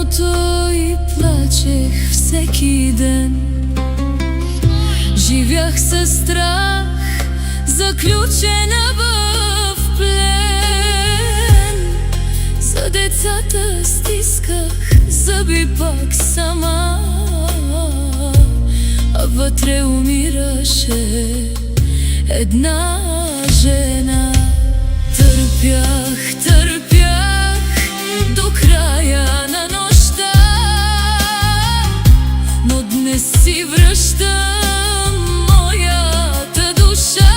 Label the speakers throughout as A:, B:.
A: небото и плачех всеки ден. Живях със страх, заключена в плен. За децата стисках зъби пак сама, а вътре умираше една жена. Търпях, търпях до края на нощта, но днес си връщам моята душа.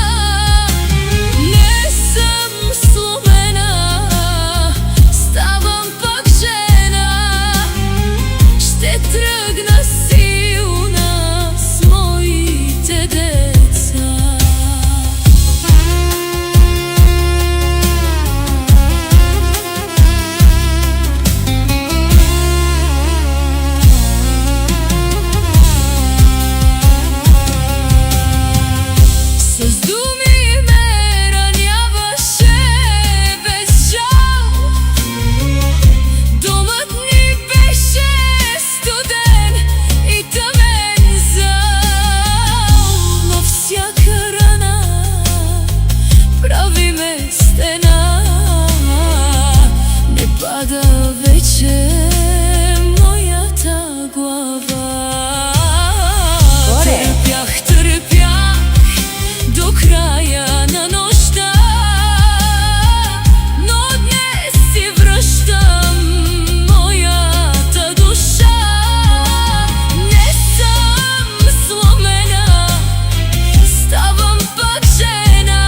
A: Не съм сломена, ставам пак жена. Ще тръгна силна с моите деца. С думи ме раняваше без жал. Домът ни беше студен и тъмен зал, но всяка рана прави ме стена. Не пада вече моята глава. Търпях, търпях до края на нощта, но днес си връщам моята душа. Не съм сломена, ставам пак жена.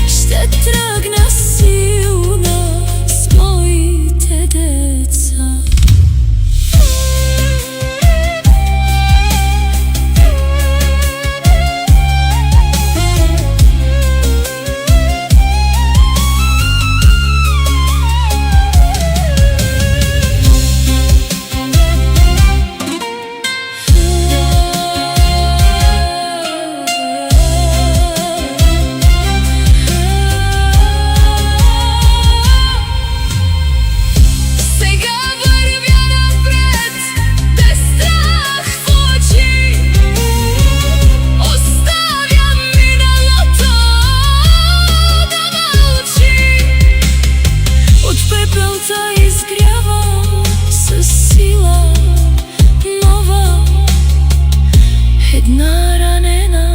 A: Ще тръгна силна с моите деца. Сега вървя напред, без страх в очи. Оставям миналото да мълчи. От пепелта изгрявам със сила нова. Една ранена,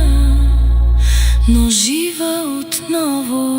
A: но жива отново.